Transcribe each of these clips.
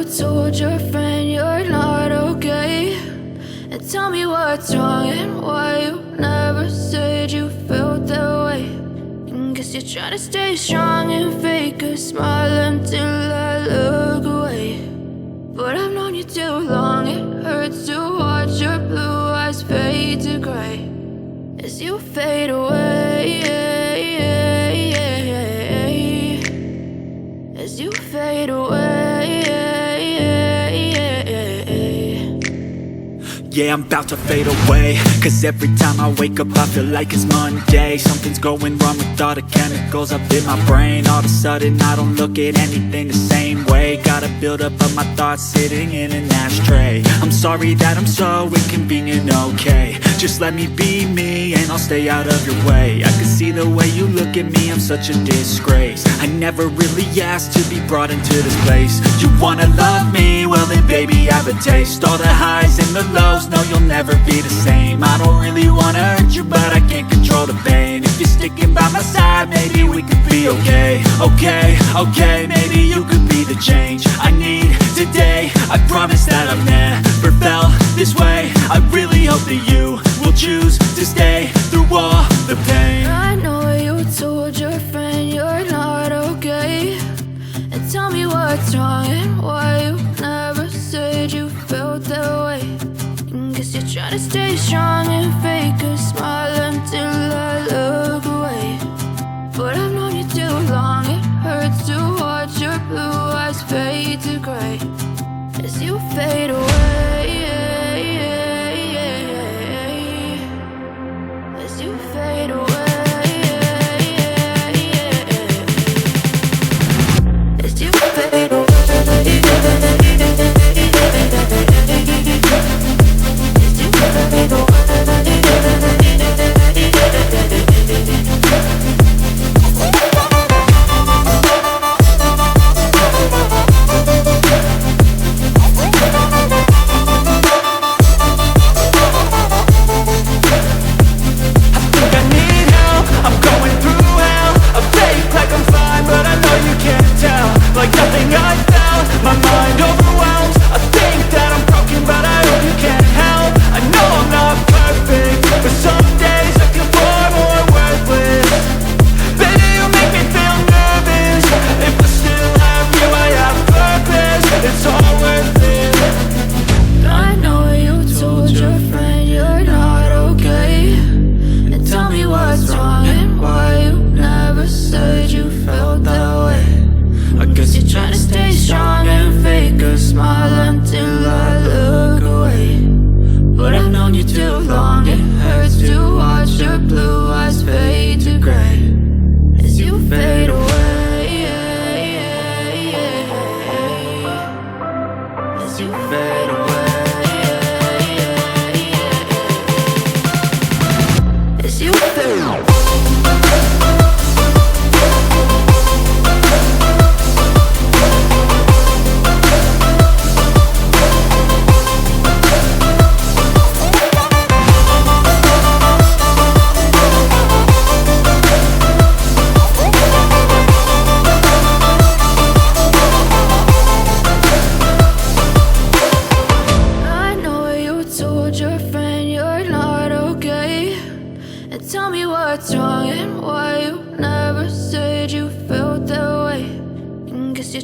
told your friend you're not okay? And tell me what's wrong and why you never said you felt that way. And guess you're trying to stay strong and fake a smile until I look away. But I've known you too long, it hurts to watch your blue eyes fade to gray as you fade away, as you fade away. Yeah, I'm about to fade away, cause every time I wake up I feel like it's Monday. Something's going wrong with all the chemicals up in my brain. All of a sudden I don't look at anything the same way. Got a buildup of my thoughts sitting in an ashtray. I'm sorry that I'm so inconvenient, okay? Just let me be me and I'll stay out of your way. I can see the way you look at me, I'm such a disgrace. I never really asked to be brought into this place. You wanna love me? Well then baby I have a taste. All the highs and the lows, no, you'll never be the same. I don't really wanna hurt you, but I can't control the pain. If you're sticking by my side, maybe we could be okay. Okay, maybe you could be the change I need today. I promise that I've never felt this way. I really hope that you will choose to stay through all the pain. I know you told your friend you're not okay. And tell me what's wrong and why you never said you felt that way. Guess you're trying to stay strong and fake a smile until I look away. But I've known you too long, it hurts to watch your blue eyes fade to gray as you fade away, as you fade away, as you fade away.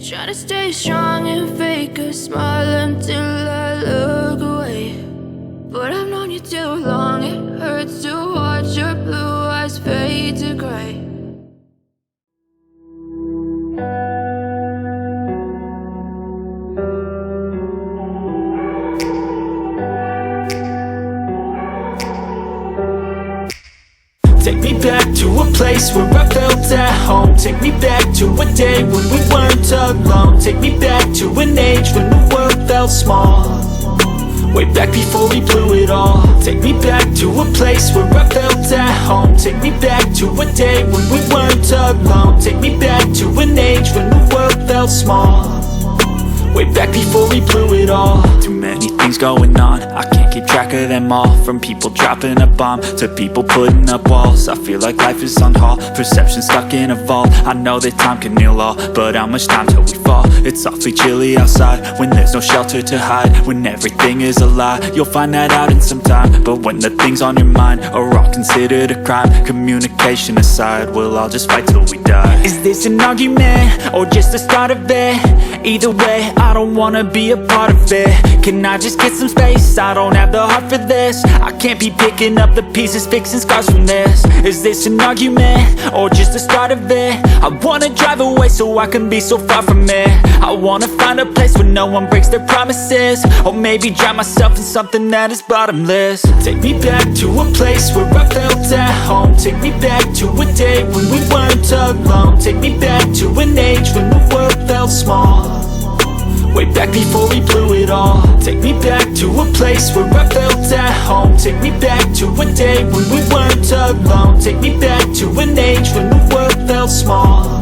Try to stay strong and fake a smile until I look away. But I've known you too long, it hurts to watch your blue eyes fade to gray. Take me back to a place where I felt at home. Take me back to a day when we weren't alone. Take me back to an age when the world felt small. Way back before we blew it all. Take me back to a place where I felt at home. Take me back to a day when we weren't alone. Take me back to an age when the world felt small. Way back before we blew it all. Too many things going on, I can't keep track of them all. From people dropping a bomb to people putting up walls, I feel like life is on hold, perception stuck in a vault. I know that time can heal all, but how much time till we fall? It's awfully chilly outside when there's no shelter to hide. When everything is a lie, you'll find that out in some time. But when the things on your mind are all considered a crime, communication aside, we'll all just fight till we die. Is this an argument or just the start of it? Either way, I don't wanna be a part of it. Can I just get some space? I don't have the heart for this. I can't be picking up the pieces, fixing scars from this. Is this an argument or just the start of it? I wanna drive away so I can be so far from it. I wanna find a place where no one breaks their promises, or maybe drown myself in something that is bottomless. Take me back to a place where I felt at home. Take me back to a day when we weren't alone. Take me back to an age when the world felt small, way back before we blew it all. Take me back to a place where I felt at home. Take me back to a day when we weren't alone. Take me back to an age when the world felt small,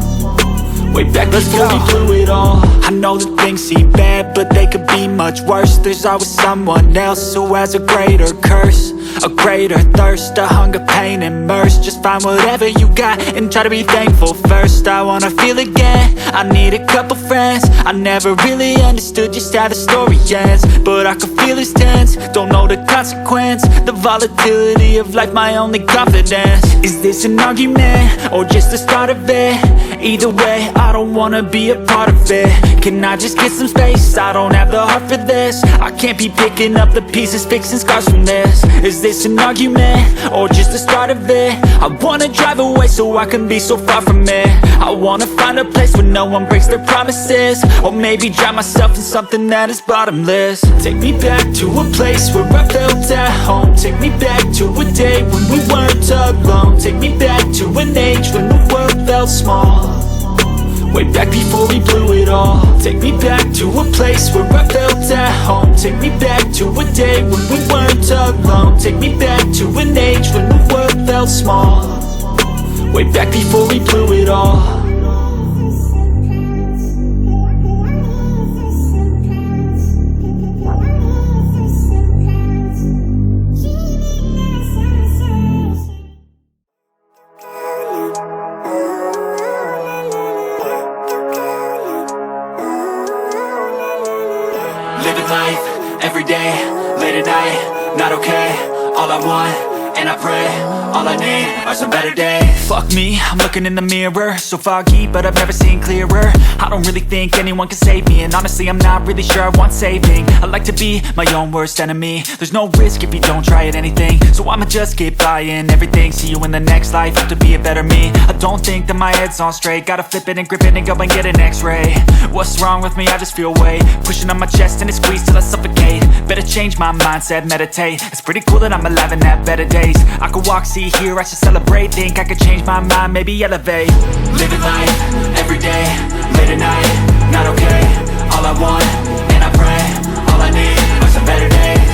way back before we blew it all. I know that things seem bad, but they could be much worse. There's always someone else who has a greater curse, a greater thirst, a hunger, pain, and mercy. Just find whatever you got and try to be thankful first. I wanna feel again, I need a couple friends. I never really understood just how the story ends, but I can feel it's tense, don't know the consequence. The volatility of life, my only confidence. Is this an argument or just the start of it? Either way, I don't wanna be a part of it. Can I just get some space? I don't have the heart for this. I can't be picking up the pieces, fixing scars from this. Is this an argument or just the start of it? I wanna drive away so I can be so far from it. I wanna find a place where no one breaks their promises, or maybe drown myself in something that is bottomless. Take me back to a place where I felt at home. Take me back to a day when we weren't alone. Take me back to an age when the world felt small, way back before we blew it all. Take me back to a place where I felt at home. Take me back to a day when we weren't alone. Take me back to an age when the world felt small, way back before we blew it all. Living life, every day, late at night, not okay. All I want, and I pray, all I need are some better days. Fuck me, I'm looking in the mirror, so foggy, but I've never seen clearer. I don't really think anyone can save me, and honestly I'm not really sure I want saving. I like to be my own worst enemy. There's no risk if you don't try at anything, so I'ma just keep buying everything. See you in the next life, have to be a better me. I don't think that my head's on straight, gotta flip it and grip it and go and get an x-ray. What's wrong with me? I just feel weight pushing on my chest and it squeezes till I suffocate. Better change my mindset, meditate. It's pretty cool that I'm alive and have better days. I could walk, see, hear, I should celebrate. Think I could change my mind, maybe elevate. Living life, every day, late at night, not okay. All I want, and I pray, all I need are some better days.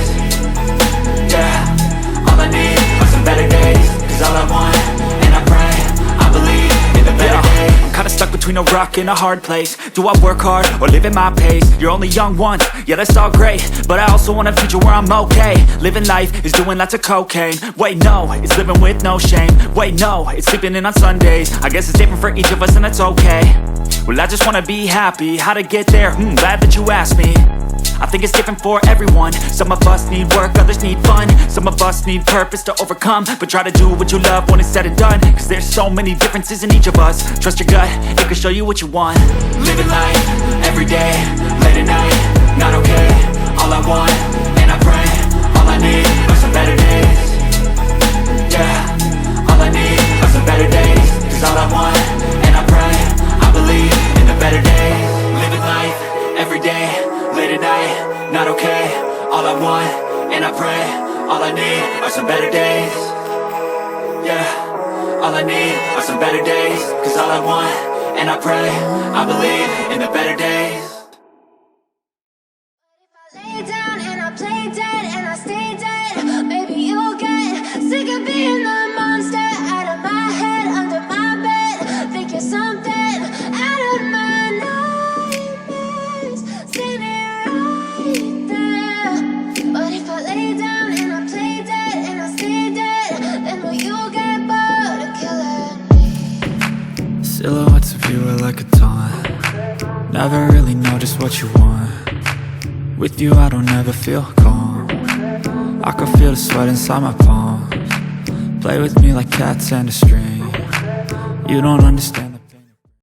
Yeah, all I need are some better days. Cause all I want, and I pray, I believe in the better days. I'm kinda stuck between a rock and a hard place. Do I work hard or live at my pace? You're only young once, yeah that's all great, but I also want a future where I'm okay. Living life is doing lots of cocaine. Wait no, it's living with no shame. Wait no, it's sleeping in on Sundays. I guess it's different for each of us and that's okay. Well I just wanna be happy, how to get there? Glad that you asked me. I think it's different for everyone. Some of us need work, others need fun. Some of us need purpose to overcome, but try to do what you love when it's said and done. Cause there's so many differences in each of us. Trust your gut, it can show you what you want. Living life, every day, late at night, not okay. All I want, and I pray, all I need are some better days. Yeah, all I need are some better days. Cause all I want, and I pray, I believe in the better days. Living life, every day, late at night, not okay. All I want, and I pray, all I need are some better days. Yeah, all I need are some better days. Cause all I want, and I pray, I believe in the better days. If I lay down and I play dead and I stay dead, maybe you'll get sick of being the monster out of my head, under my bed. Think you're something out of my nightmares, standing right there. never really know just what you want. With you I don't ever feel calm. I can feel the sweat inside my palms. Play with me like cats and a string. You don't understand.